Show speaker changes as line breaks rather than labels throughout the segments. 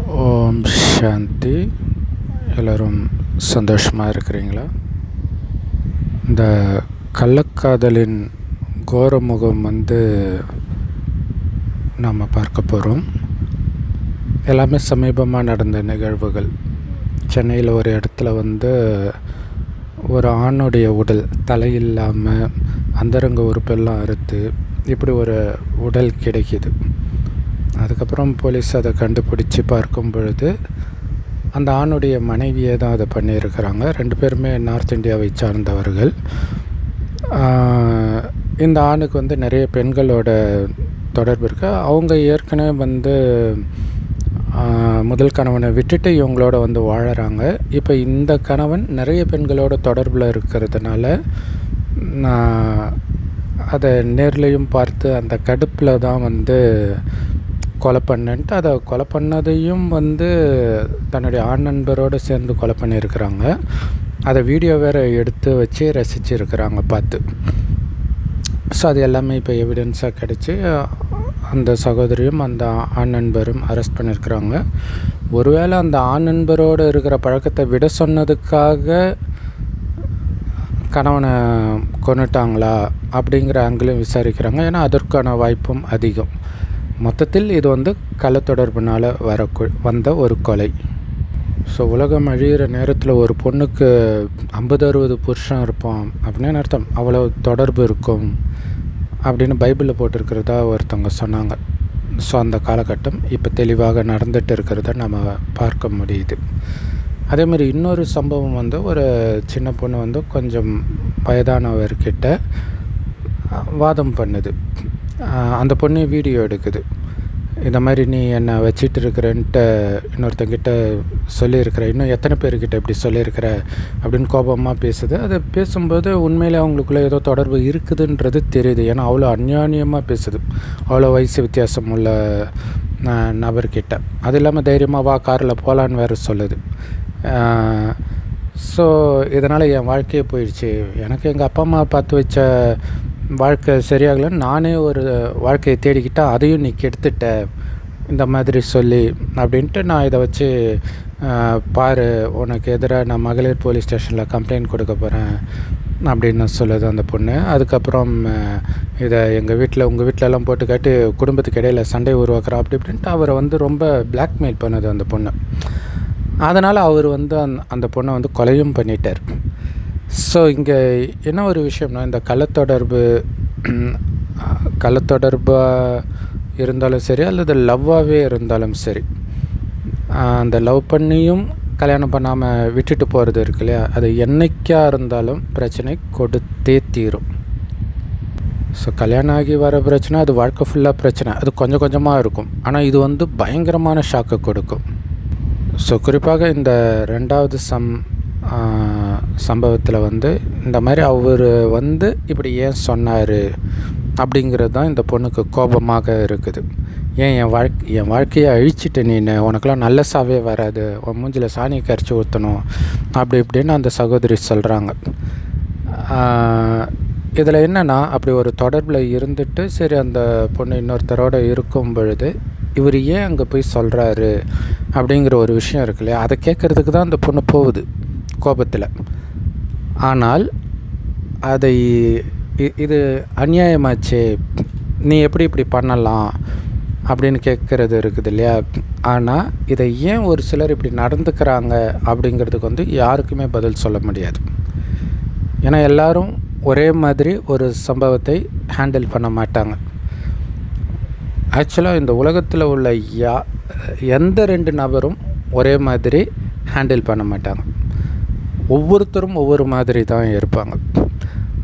ஓம் சாந்தி. எல்லோரும் சந்தோஷமாக இருக்கிறீங்களா? இந்த கள்ளக்காதலின் கோரமுகம் நாம் பார்க்க போகிறோம். எல்லாமே சமீபமாக நடந்த நிகழ்வுகள். சென்னையில் ஒரு இடத்துல ஒரு ஆணுடைய உடல் தலையில்லாமல் அந்தரங்க உறுப்பெல்லாம் அறுத்து இப்படி ஒரு உடல் கிடைக்கிது. அதுக்கப்புறம் போலீஸ் அதை கண்டுபிடிச்சி பார்க்கும் பொழுது அந்த ஆணுடைய மனைவியே தான் அதை பண்ணியிருக்கிறாங்க. 2 பேருமே நார்த் இந்தியாவை சார்ந்தவர்கள். இந்த ஆணுக்கு நிறைய பெண்களோட தொடர்பு இருக்குது. அவங்க ஏற்கனவே முதல் கணவனை விட்டுட்டு இவங்களோட வாழறாங்க. இப்போ இந்த கணவன் நிறைய பெண்களோட தொடர்பில் இருக்கிறதுனால அதை நேர்லையும் பார்த்து அந்த கடுப்பில் தான் கொலை பண்ணன்ட்டு அதை கொலை பண்ணதையும் தன்னுடைய ஆண் நண்பரோடு சேர்ந்து கொலை பண்ணியிருக்கிறாங்க. அதை வீடியோ வேறு எடுத்து வச்சு ரசிச்சுருக்கிறாங்க பார்த்து. ஸோ அது எல்லாமே இப்போ எவிடன்ஸாக கிடச்சி அந்த சகோதரியும் அந்த ஆண் நண்பரும் அரெஸ்ட் பண்ணியிருக்கிறாங்க. ஒருவேளை அந்த ஆண் நண்பரோடு இருக்கிற பழக்கத்தை விட சொன்னதுக்காக கணவனை கொன்னுட்டாங்களா அப்படிங்கிற ஆங்கிலும் விசாரிக்கிறாங்க. ஏன்னா அதற்கான வாய்ப்பும் அதிகம். மொத்தத்தில் இது கள்ளத்தொடர்புனால் வந்த ஒரு கொலை. ஸோ உலகம் அழிகிற நேரத்தில் ஒரு பொண்ணுக்கு 50-60 புருஷன் இருப்பான் அப்படின்னு அர்த்தம். அவ்வளோ தொடர்பு இருக்கும் அப்படின்னு பைபிளில் போட்டிருக்கிறதா ஒருத்தவங்க சொன்னாங்க. ஸோ அந்த காலகட்டம் இப்போ தெளிவாக நடந்துகிட்டு இருக்கிறத நம்ம பார்க்க முடியுது. அதேமாதிரி இன்னொரு சம்பவம் ஒரு சின்ன பொண்ணு கொஞ்சம் வயதானவர்கிட்ட வாதம் பண்ணுது. அந்த பொண்ணு வீடியோ எடுக்குது. இந்த மாதிரி நீ என்னை வச்சிட்டு இருக்கிறன்ட்டு இன்னொருத்தங்கிட்ட சொல்லியிருக்கிற, இன்னும் எத்தனை பேர்கிட்ட இப்படி சொல்லியிருக்கிற அப்படின்னு கோபமாக பேசுது. அதை பேசும்போது உண்மையிலே அவங்களுக்குள்ளே ஏதோ தொடர்பு இருக்குதுன்றது தெரியுது. ஏன்னா அவ்வளோ அந்யோன்யமாக பேசுது, அவ்வளோ வயசு வித்தியாசம் உள்ள நபர்கிட்ட. அது இல்லாமல் தைரியமாக வா காரில் போகலான்னு வேறு சொல்லுது. ஸோ இதனால் என் வாழ்க்கையே போயிடுச்சு, எனக்கு எங்கள் அப்பா அம்மா பார்த்து வச்ச வாழ்க்கை சரியாகலன்னு நானே ஒரு வாழ்க்கையை தேடிக்கிட்டேன், அதையும் நீ கெடுத்துட்ட இந்த மாதிரி சொல்லி அப்படின்ட்டு நான் இதை வச்சு பாரு உனக்கு எதிராக நான் மகளிர் போலீஸ் ஸ்டேஷனில் கம்ப்ளைண்ட் கொடுக்க போகிறேன் அப்படின்னு சொல்லுது அந்த பொண்ணு. அதுக்கப்புறம் இதை எங்கள் வீட்டில் உங்கள் வீட்டிலலாம் போட்டு காட்டி குடும்பத்துக்கு இடையில் சண்டை உருவாக்குறோம் அப்படி இப்படின்ட்டு அவரை ரொம்ப பிளாக்மெயில் பண்ணுது அந்த பொண்ணு. அதனால் அவர் அந்த பொண்ணை கொலையும் பண்ணிட்டார். ஸோ இங்கே என்ன ஒரு விஷயம்னா, இந்த கள்ளத்தொடர்பாக இருந்தாலும் சரி அல்லது லவ்வாகவே இருந்தாலும் சரி, அந்த லவ் பண்ணியும் கல்யாணம் பண்ணாமல் விட்டுட்டு போகிறது இருக்கு இல்லையா, அது என்றைக்காக இருந்தாலும் பிரச்சனை கொடுத்தே தீரும். ஸோ கல்யாணம் ஆகி வர பிரச்சனை அது வாழ்க்கை ஃபுல்லாக பிரச்சனை. அது கொஞ்சம் கொஞ்சமாக இருக்கும், ஆனால் இது பயங்கரமான ஷாக்கை கொடுக்கும். ஸோ குறிப்பாக இந்த 2வது சம்பவத்தில் இந்த மாதிரி அவர் இப்படி ஏன் சொன்னார் அப்படிங்கிறது தான் இந்த பொண்ணுக்கு கோபமாக இருக்குது. ஏன் என் வாழ்க்கையை அழிச்சிட்டு நீனு, உனக்கெல்லாம் நல்ல சாவே வராது, உன் மூஞ்சில் சாணியை கரைச்சி ஊற்றணும் அப்படி இப்படின்னு அந்த சகோதரி சொல்கிறாங்க. இதில் என்னென்னா, அப்படி ஒரு தொடர்பில் இருந்துட்டு சரி அந்த பொண்ணு இன்னொருத்தரோடு இருக்கும் பொழுது இவர் ஏன் அங்கே போய் சொல்கிறாரு அப்படிங்கிற ஒரு விஷயம் இருக்கு இல்லையா, அதை கேட்குறதுக்கு தான் அந்த பொண்ணு போகுது கோபத்தில். ஆனால் அதை இது அநியாயமாச்சே, நீ எப்படி இப்படி பண்ணலாம் அப்படின்னு கேட்குறது இருக்குது இல்லையா. ஆனால் இதை ஏன் ஒரு சிலர் இப்படி நடந்துக்கிறாங்க அப்படிங்கிறதுக்கு யாருக்குமே பதில் சொல்ல முடியாது. ஏன்னா எல்லோரும் ஒரே மாதிரி ஒரு சம்பவத்தை ஹேண்டில் பண்ண மாட்டாங்க. ஆக்சுவலாக இந்த உலகத்தில் உள்ள எந்த 2 நபரும் ஒரே மாதிரி ஹேண்டில் பண்ண மாட்டாங்க. ஒவ்வொருத்தரும் ஒவ்வொரு மாதிரி தான் இருப்பாங்க.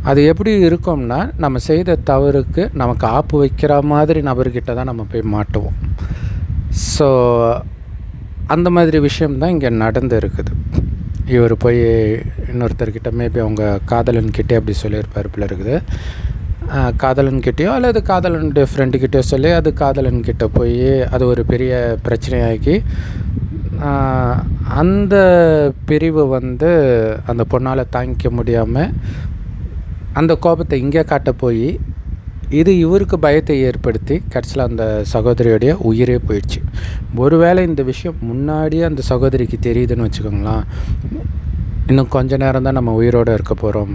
அது எப்படி இருக்கும்னா, நம்ம செய்த தவறுக்கு நமக்கு ஆப்பு வைக்கிற மாதிரி நபர்கிட்ட தான் நம்ம போய் மாட்டுவோம். ஸோ அந்த மாதிரி விஷயம்தான் இங்கே நடந்து இருக்குது. இவர் போய் இன்னொருத்தர்கிட்ட மேபி அவங்க காதலன்கிட்டே அப்படி சொல்லியிருப்பார் போல இருக்குது. காதலன்கிட்டேயோ அல்லது காதலனுடைய ஃப்ரெண்டுக்கிட்டேயோ சொல்லி அது காதலன்கிட்ட போய் அது ஒரு பெரிய பிரச்சனையாகி அந்த பிரிவு அந்த பொண்ணால் தாங்கிக்க முடியாமல் அந்த கோபத்தை இங்கே காட்ட போய் இது இவருக்கு பயத்தை ஏற்படுத்தி கடைசியில் அந்த சகோதரியோடைய உயிரே போயிடுச்சு. ஒருவேளை இந்த விஷயம் முன்னாடியே அந்த சகோதரிக்கு தெரியுதுன்னு வச்சுக்கோங்களேன், இன்னும் கொஞ்ச நேரம் தான் நம்ம உயிரோடு இருக்க போகிறோம்,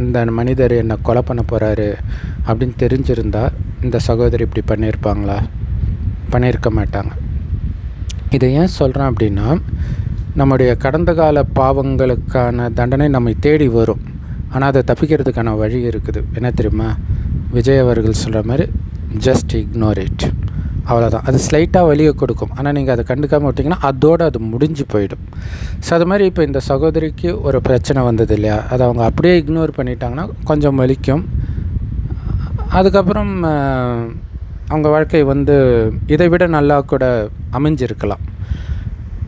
இந்த மனிதர் என்னை கொலை பண்ண போகிறாரு அப்படின்னு தெரிஞ்சிருந்தால் இந்த சகோதரி இப்படி பண்ணியிருப்பாங்களா? பண்ணியிருக்க மாட்டாங்க. இதை ஏன் சொல்கிறேன் அப்படின்னா, நம்முடைய கடந்த கால பாவங்களுக்கான தண்டனை நம்மை தேடி வரும். ஆனால் அதை தப்பிக்கிறதுக்கான வழி இருக்குது. என்ன தெரியுமா? விஜய் அவர்கள் சொல்கிற மாதிரி ஜஸ்ட் இக்னோர் இட், அவ்வளோதான். அது ஸ்லைட்டாக வலியை கொடுக்கும், ஆனால் நீங்கள் அதை கண்டுக்காமல் விட்டிங்கன்னா அதோடு அது முடிஞ்சு போயிடும். ஸோ அது மாதிரி இப்போ இந்த சகோதரிக்கு ஒரு பிரச்சனை வந்தது இல்லையா, அதை அவங்க அப்படியே இக்னோர் பண்ணிட்டாங்கன்னா கொஞ்சம் வலிக்கும். அதுக்கப்புறம் அவங்க வாழ்க்கை இதை விட நல்லா கூட அமைஞ்சிருக்கலாம்.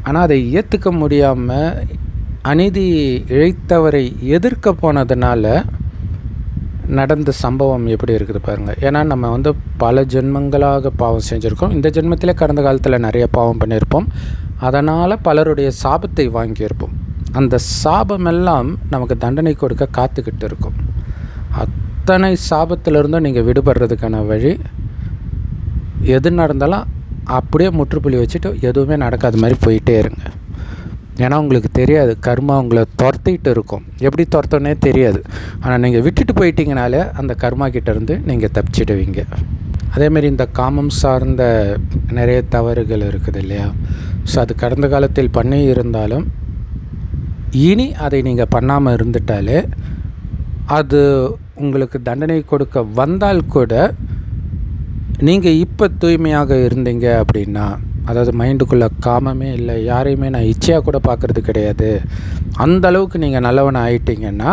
ஆனால் அதை ஏற்றுக்க முடியாமல் அநீதி இழைத்தவரை எதிர்க்க போனதுனால நடந்த சம்பவம் எப்படி இருக்குது பாருங்கள். ஏன்னா நம்ம பல ஜென்மங்களாக பாவம் செஞ்சுருக்கோம். இந்த ஜென்மத்திலே கடந்த காலத்தில் நிறைய பாவம் பண்ணியிருப்போம். அதனால் பலருடைய சாபத்தை வாங்கியிருப்போம். அந்த சாபமெல்லாம் நமக்கு தண்டனை கொடுக்க காத்துக்கிட்டு இருக்கும். அத்தனை சாபத்திலிருந்தும் நீங்கள் விடுபடுறதுக்கான வழி எது நடந்தாலும் அப்படியே முற்றுப்புள்ளி வச்சுட்டு எதுவுமே நடக்காத மாதிரி போயிட்டே இருங்க. ஏன்னா உங்களுக்கு தெரியாது, கர்மா உங்களை துரத்திட்டு இருக்கும். எப்படி துரத்தோன்னே தெரியாது. ஆனால் நீங்கள் விட்டுட்டு போயிட்டீங்கனாலே அந்த கர்மா கிட்டேருந்து நீங்கள் தப்பிச்சிடுவீங்க. அதேமாரி இந்த காமம் சார்ந்த நிறைய தவறுகள் இருக்குது இல்லையா, ஸோ அது கடந்த காலத்தில் பண்ணி இருந்தாலும் இனி அதை நீங்கள் பண்ணாமல் இருந்துட்டாலே அது உங்களுக்கு தண்டனை கொடுக்க வந்தால் கூட நீங்கள் இப்போ தூய்மையாக இருந்தீங்க அப்படின்னா, அதாவது மைண்டுக்குள்ளே காமமே இல்லை, யாரையுமே நான் இச்சையாக கூட பார்க்குறது கிடையாது, அந்த அளவுக்கு நீங்கள் நல்லவனை ஆயிட்டீங்கன்னா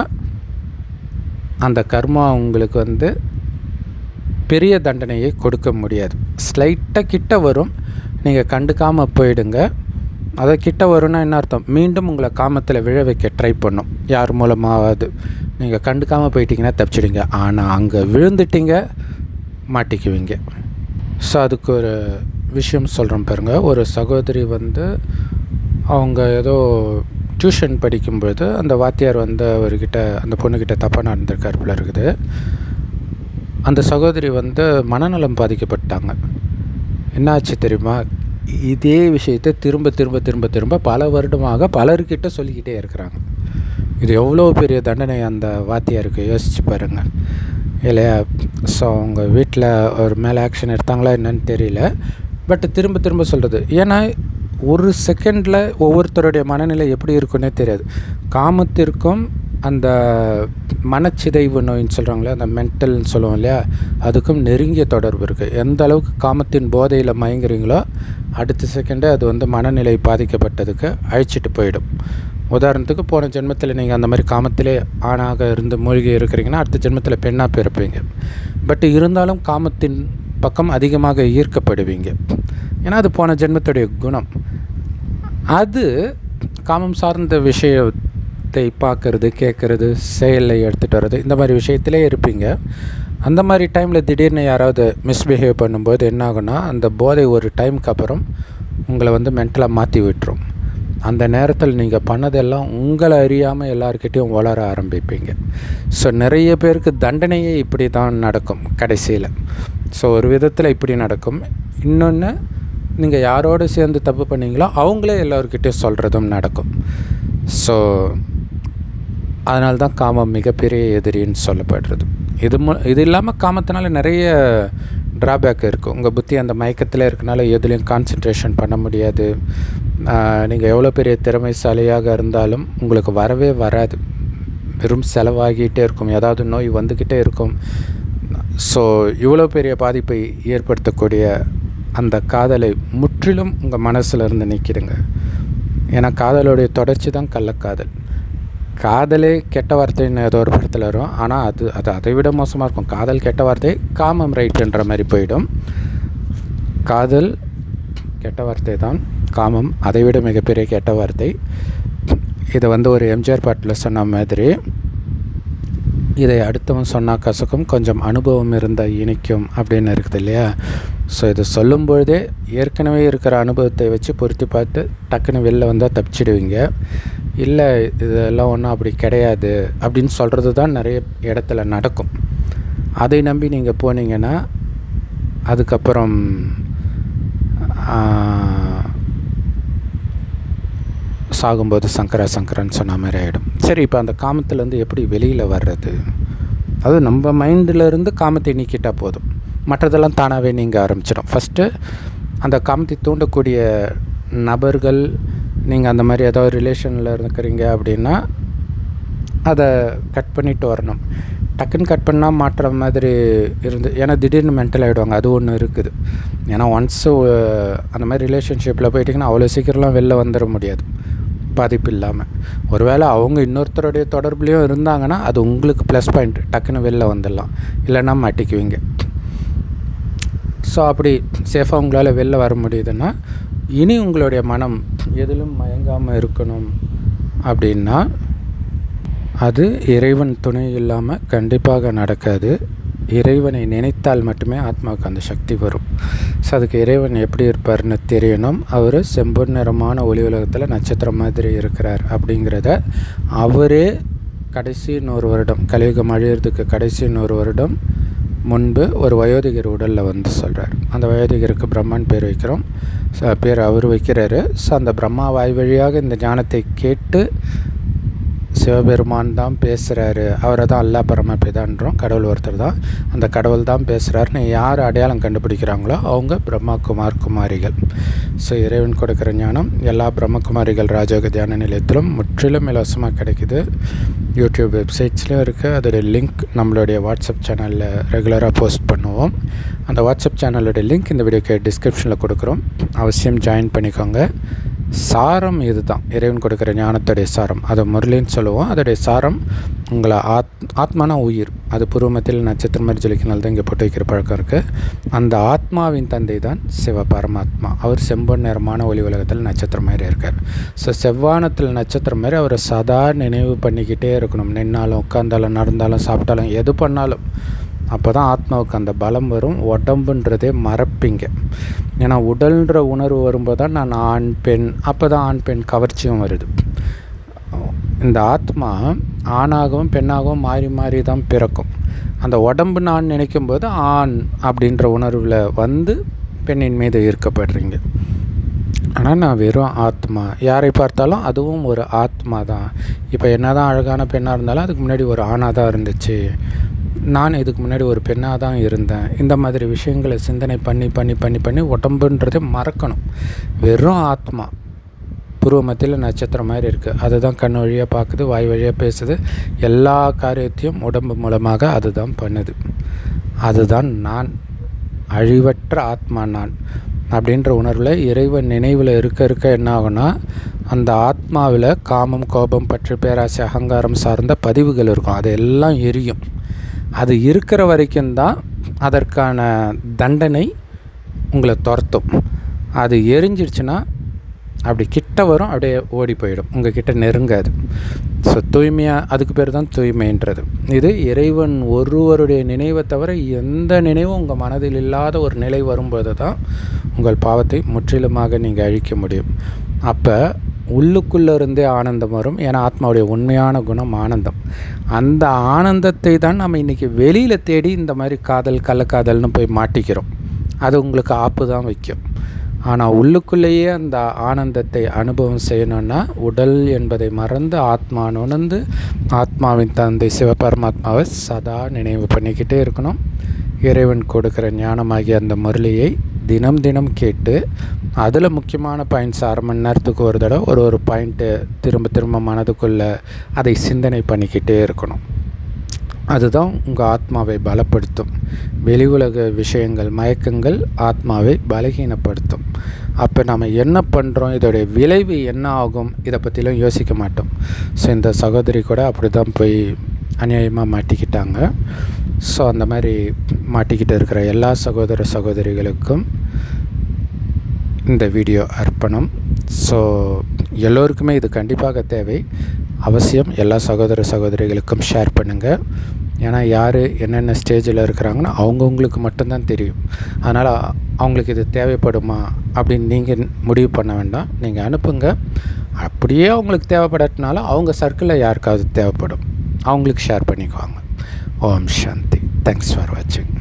அந்த கர்மா உங்களுக்கு பெரிய தண்டனையை கொடுக்க முடியாது. ஸ்லைட்டாக கிட்ட வரும், நீங்கள் கண்டுக்காமல் போயிடுங்க. அதை கிட்ட வரும்னா என்ன அர்த்தம்? மீண்டும் உங்களை காமத்தில் விழ வைக்க ட்ரை பண்ணும், யார் மூலமாவது. நீங்கள் கண்டுக்காமல் போயிட்டீங்கன்னா தப்பிச்சிடுங்க. ஆனால் அங்கே விழுந்துட்டீங்க, மாட்டிக்குவீங்க. ஸோ அதுக்கு ஒரு விஷயம் சொல்கிறேன் பாருங்கள். ஒரு சகோதரி அவங்க ஏதோ டியூஷன் படிக்கும்பொழுது அந்த வாத்தியார் அவர்கிட்ட அந்த பொண்ணுக்கிட்ட தப்பாக நடந்திருக்கார் போல இருக்குது. அந்த சகோதரி மனநலம் பாதிக்கப்பட்டாங்க. என்னாச்சு தெரியுமா? இதே விஷயத்தை திரும்ப திரும்ப திரும்ப திரும்ப பல வருடமாக பலர்கிட்ட சொல்லிக்கிட்டே இருக்கிறாங்க. இது எவ்வளோ பெரிய தண்டனை அந்த வாத்தியாருக்கு, யோசிச்சு பாருங்கள் இல்லையா? ஸோ அவங்க வீட்டில் ஒரு மேலே ஆக்ஷன் எடுத்தாங்களா என்னன்னு தெரியல. பட் திரும்ப திரும்ப சொல்கிறது. ஏன்னா ஒரு செகண்டில் ஒவ்வொருத்தருடைய மனநிலை எப்படி இருக்குன்னே தெரியாது. காமத்திற்கும் அந்த மனச்சிதைவு நோயின்னு சொல்கிறாங்களே, அந்த மென்டல்னு சொல்லுவோம் இல்லையா, அதுக்கும் நெருங்கிய தொடர்பு இருக்குது. எந்த அளவுக்கு காமத்தின் போதையில் மயங்குறீங்களோ அடுத்த செகண்டே அது மனநிலை பாதிக்கப்பட்டதுக்கு அழிச்சிட்டு போயிடும். உதாரணத்துக்கு போன ஜென்மத்தில் நீங்கள் அந்த மாதிரி காமத்திலே ஆணாக இருந்து மூழ்கி இருக்கிறீங்கன்னா அடுத்த ஜென்மத்தில் பெண்ணாக பிறப்பீங்க. பட் இருந்தாலும் காமத்தின் பக்கம் அதிகமாக ஈர்க்கப்படுவீங்க. ஏன்னா அது போன ஜென்மத்துடைய குணம். அது காமம் சார்ந்த விஷயத்தை பார்க்குறது, கேட்குறது, செயலில் எடுத்துகிட்டு வர்றது, இந்த மாதிரி விஷயத்திலே இருப்பீங்க. அந்த மாதிரி டைமில் திடீர்னு யாராவது மிஸ்பிஹேவ் பண்ணும்போது என்ன ஆகுனா, அந்த போதை ஒரு டைமுக்கு அப்புறம் உங்களை மென்டலாக மாற்றி விட்டுரும். அந்த நேரத்தில் நீங்கள் பண்ணதெல்லாம் உங்களை அறியாமல் எல்லாருக்கிட்டையும் வளர ஆரம்பிப்பீங்க. ஸோ நிறைய பேருக்கு தண்டனையே இப்படி தான் நடக்கும் கடைசியில். ஸோ ஒரு விதத்தில் இப்படி நடக்கும். இன்னொன்று, நீங்கள் யாரோடு சேர்ந்து தப்பு பண்ணீங்களோ அவங்களே எல்லோருக்கிட்டையும் சொல்கிறதும் நடக்கும். ஸோ அதனால தான் காமம் மிகப்பெரிய எதிரின்னு சொல்லப்படுறது. இது இல்லாமல் காமத்தினால நிறைய ட்ராபேக் இருக்குது. உங்கள் புத்தி அந்த மயக்கத்தில் இருக்கனால எதுலேயும் கான்சன்ட்ரேஷன் பண்ண முடியாது. நீங்கள் எவ்வளோ பெரிய திறமைசாலியாக இருந்தாலும் உங்களுக்கு வரவே வராது. வெறும் செலவாகிட்டே இருக்கும், ஏதாவது நோய் வந்துக்கிட்டே இருக்கும். ஸோ இவ்வளோ பெரிய பாதிப்பை ஏற்படுத்தக்கூடிய அந்த காதலை முற்றிலும் உங்கள் மனசில் இருந்து நீக்கிடுங்க. ஏன்னா காதலுடைய தொடர்ச்சி தான் கள்ளக்காதல். காதலே கெட்ட வார்த்தைன்னு ஏதோ ஒரு படத்தில் வரும். ஆனால் அது அதை விட மோசமாக இருக்கும். காதல் கெட்ட வார்த்தை, காமம் ரைட்டுன்ற மாதிரி போயிடும். காதல் கெட்ட வார்த்தை தான், காமம் அதை விட மிகப்பெரிய கெட்ட வார்த்தை. இதை ஒரு எம்ஜிஆர் பாட்டில் சொன்ன மாதிரி, இதை அடுத்தவன் சொன்னால் கசக்கும், கொஞ்சம் அனுபவம் இருந்தால் இனிக்கும் அப்படின்னு இருக்குது இல்லையா? ஸோ இதை சொல்லும்பொழுதே ஏற்கனவே இருக்கிற அனுபவத்தை வச்சு பொருத்தி பார்த்து டக்குன்னு வெளில வந்தால் தப்பிச்சிடுவீங்க. இல்லை இதெல்லாம் ஒன்றும் அப்படி கிடையாது அப்படின்னு சொல்கிறது தான் நிறைய இடத்துல நடக்கும். அதை நம்பி நீங்கள் போனீங்கன்னா அதுக்கப்புறம் சாகும்போது சங்கரா சங்கரான்னு சொன்ன மாதிரி ஆகிடும். சரி, இப்போ அந்த காமத்துலேருந்து எப்படி வெளியில் வர்றது? அது நம்ம மைண்டிலேருந்து காமத்தை நீக்கிட்டால் போதும், மற்றதெல்லாம் தானாகவே நீங்கள் ஆரம்பிச்சிடும். ஃபஸ்ட்டு அந்த காமத்தை தூண்டக்கூடிய நபர்கள், நீங்கள் அந்த மாதிரி ஏதாவது ரிலேஷனில் இருக்கிறீங்க அப்படின்னா அதை கட் பண்ணிவிட்டு வரணும். டக்குன்னு கட் பண்ணால் மாட்டுற மாதிரி இருந்து, ஏன்னா திடீர்னு மென்டல் ஆகிடுவாங்க, அது ஒன்று இருக்குது. ஏன்னா ஒன்ஸு அந்த மாதிரி ரிலேஷன்ஷிப்பில் போயிட்டிங்கன்னா அவ்வளோ சீக்கிரம்லாம் வெளில வந்துட முடியாது பாதிப்பு இல்லாமல். ஒருவேளை அவங்க இன்னொருத்தருடைய தொடர்புலையும் இருந்தாங்கன்னா அது உங்களுக்கு ப்ளஸ் பாயிண்ட், டக்குன்னு வெளில வந்துடலாம், இல்லைன்னா மாட்டிக்குவீங்க. ஸோ அப்படி சேஃபாக உங்களால் வெளில வர முடியுதுன்னா, இனி உங்களுடைய மனம் எதிலும் மயங்காமல் இருக்கணும் அப்படின்னா அது இறைவன் துணை இல்லாமல் கண்டிப்பாக நடக்காது. இறைவனை நினைத்தால் மட்டுமே ஆத்மாவுக்கு அந்த சக்தி வரும். ஸோ அதுக்கு இறைவன் எப்படி இருப்பார்னு தெரியணும். அவர் செம்பொன் நிறமான ஒளி உலகத்தில் நட்சத்திரம் மாதிரி இருக்கிறார் அப்படிங்கிறத அவரே கடைசி 100 வருடம், கலியுகம் அழியிறதுக்கு கடைசி 100 வருடம் முன்பு ஒரு வயோதிகர் உடலில் வந்து சொல்கிறார். அந்த வயோதிகருக்கு பிரம்மான் பேர் வைக்கிறோம். பேர் அவர் வைக்கிறாரு. ஸோ அந்த பிரம்மா வாய் வழியாக இந்த ஞானத்தை கேட்டு சிவபெருமான் தான் பேசுகிறாரு, அவரை தான் அல்லா பரமபிதான்றோம், கடவுள் ஒருத்தர் தான், அந்த கடவுள் தான் பேசுகிறாருன்னு யார் அடையாளம் கண்டுபிடிக்கிறாங்களோ அவங்க பிரம்மகுமார் குமாரிகள். ஸோ இறைவன் கொடுக்குற ஞானம் எல்லா பிரம்மகுமாரிகள் ராஜயோக தியான நிலையத்திலும் முற்றிலும் இலவசமாக கிடைக்குது. யூடியூப் வெப்சைட்ஸ்லையும் இருக்குது. அதோடைய லிங்க் நம்மளுடைய வாட்ஸ்அப் சேனலில் ரெகுலராக போஸ்ட் பண்ணுவோம். அந்த வாட்ஸ்அப் சேனலோடைய லிங்க் இந்த வீடியோக்கு டிஸ்கிரிப்ஷனில் கொடுக்குறோம், அவசியம் ஜாயின் பண்ணிக்கோங்க. சாரம் இது தான், இறைவன் கொடுக்குற ஞானத்துடைய சாரம். அதை முரளின்னு சொல்லுவோம். அதோடைய சாரம் உங்களை ஆத்மானா உயிர், அது பூர்வமத்தில் நட்சத்திரம் மாதிரி ஜொலிக்கினால தான் இங்கே போட்டு வைக்கிற பழக்கம் இருக்குது. அந்த ஆத்மாவின் தந்தை தான் சிவ பரமாத்மா. அவர் செம்பொன் நிறமான ஒளி உலகத்தில் நட்சத்திரம் மாதிரி இருக்கார். ஸோ செவ்வானத்தில் நட்சத்திரம் மாதிரி அவரை சதா நினைவு பண்ணிக்கிட்டே இருக்கணும். நின்னாலும் உட்காந்தாலும் நடந்தாலும் சாப்பிட்டாலும் எது பண்ணாலும். அப்போ தான் ஆத்மாவுக்கு அந்த பலம் வரும். உடம்புன்றதே மறப்பீங்க. ஏன்னா உடல்ன்ற உணர்வு வரும்போது தான் நான் ஆண் பெண், அப்போ தான் ஆண் பெண் கவர்ச்சியும் வருது. இந்த ஆத்மா ஆணாகவும் பெண்ணாகவும் மாறி மாறி தான் பிறக்கும். அந்த உடம்பு நான் நினைக்கும்போது ஆண் அப்படின்ற உணர்வில் வந்து பெண்ணின் மீது ஈர்க்கப்படுறீங்க. ஆனால் நான் வெறும் ஆத்மா, யாரை பார்த்தாலும் அதுவும் ஒரு ஆத்மா தான். இப்போ என்ன தான் அழகான பெண்ணாக இருந்தாலும் அதுக்கு முன்னாடி ஒரு ஆணாக தான் இருந்துச்சு, நான் இதுக்கு முன்னாடி ஒரு பெண்ணாக தான் இருந்தேன். இந்த மாதிரி விஷயங்களை சிந்தனை பண்ணி பண்ணி பண்ணி பண்ணி உடம்புன்றதை மறக்கணும். வெறும் ஆத்மா பூர்வ மத்தியில் நட்சத்திரம் மாதிரி இருக்குது. அதுதான் கண் வழியாக பார்க்குது, வாய் வழியாக பேசுது, எல்லா காரியத்தையும் உடம்பு மூலமாக அதுதான் பண்ணுது. அதுதான் நான், அழிவற்ற ஆத்மா நான் அப்படின்ற உணர்வில் இறைவன் நினைவில் இருக்க இருக்க என்ன ஆகுனா, அந்த ஆத்மாவில் காமம், கோபம், பற்று, பேராசை, அகங்காரம் சார்ந்த பதிவுகள் இருக்கும். அது எல்லாம் எரியும். அது இருக்கிற வரைக்கும் தான் அதற்கான தண்டனை உங்களை துரத்தும். அது எரிஞ்சிடுச்சுன்னா அப்படி கிட்ட வரும், அப்படியே ஓடி போயிடும், உங்கள் கிட்ட நெருங்காது. ஸோ தூய்மையாக, அதுக்கு பேர் தான் தூய்மைன்றது. இது இறைவன் ஒருவருடைய நினைவை தவிர எந்த நினைவும் உங்கள் மனதில் இல்லாத ஒரு நிலை வரும்போது தான் உங்கள் பாவத்தை முற்றிலுமாக நீங்கள் அழிக்க முடியும். அப்போ உள்ளுக்குள்ளே இருந்தே ஆனந்தம் வரும். ஏன்னா ஆத்மாவுடைய உண்மையான குணம் ஆனந்தம். அந்த ஆனந்தத்தை தான் நம்ம இன்றைக்கி வெளியில் தேடி இந்த மாதிரி காதல், கள்ளக்காதல்னு போய் மாட்டிக்கிறோம். அது உங்களுக்கு ஆப்பு தான் வைக்கும். ஆனால் உள்ளுக்குள்ளேயே அந்த ஆனந்தத்தை அனுபவம் செய்யணுன்னா உடல் என்பதை மறந்து ஆத்மான்னு உணர்ந்து ஆத்மாவின் தந்தை சிவபரமாத்மாவை சதா நினைவு பண்ணிக்கிட்டே இருக்கணும். இறைவன் கொடுக்குற ஞானமாகிய அந்த முரளியை தினம் தினம் கேட்டு அதில் முக்கியமான பாயிண்ட்ஸ் 1/2 மணி நேரத்துக்கு ஒரு தடவை ஒரு பாயிண்ட்டு திரும்ப திரும்ப மனதுக்குள்ளே அதை சிந்தனை பண்ணிக்கிட்டே இருக்கணும். அதுதான் உங்கள் ஆத்மாவை பலப்படுத்தும். வெளி உலக விஷயங்கள், மயக்கங்கள் ஆத்மாவை பலகீனப்படுத்தும். அப்போ நம்ம என்ன பண்ணுறோம், இதோடைய விளைவு என்ன ஆகும், இதை பற்றிலாம் யோசிக்க மாட்டோம். ஸோ இந்த சகோதரி கூட அப்படி தான் போய் அநியாயமாக மாட்டிக்கிட்டாங்க. ஸோ அந்த மாதிரி மாட்டிக்கிட்டு இருக்கிற எல்லா சகோதர சகோதரிகளுக்கும் இந்த வீடியோ அர்ப்பணம். ஸோ எல்லோருக்குமே இது கண்டிப்பாக தேவை. அவசியம் எல்லா சகோதர சகோதரிகளுக்கும் ஷேர் பண்ணுங்கள். ஏன்னா யார் என்னென்ன ஸ்டேஜில் இருக்கிறாங்கன்னு அவங்கவுங்களுக்கு மட்டும்தான் தெரியும். அதனால் அவங்களுக்கு இது தேவைப்படுமா அப்படின்னு நீங்கள் முடிவு பண்ண வேண்டாம். நீங்கள் அனுப்புங்க. அப்படியே அவங்களுக்கு தேவைப்படாட்டினாலும் அவங்க சர்க்கிளில் யாருக்காவது தேவைப்படும், அவங்களுக்கு ஷேர் பண்ணிக்குவாங்க. ஓம் சாந்தி. தேங்க்ஸ் ஃபார் வாட்சிங்.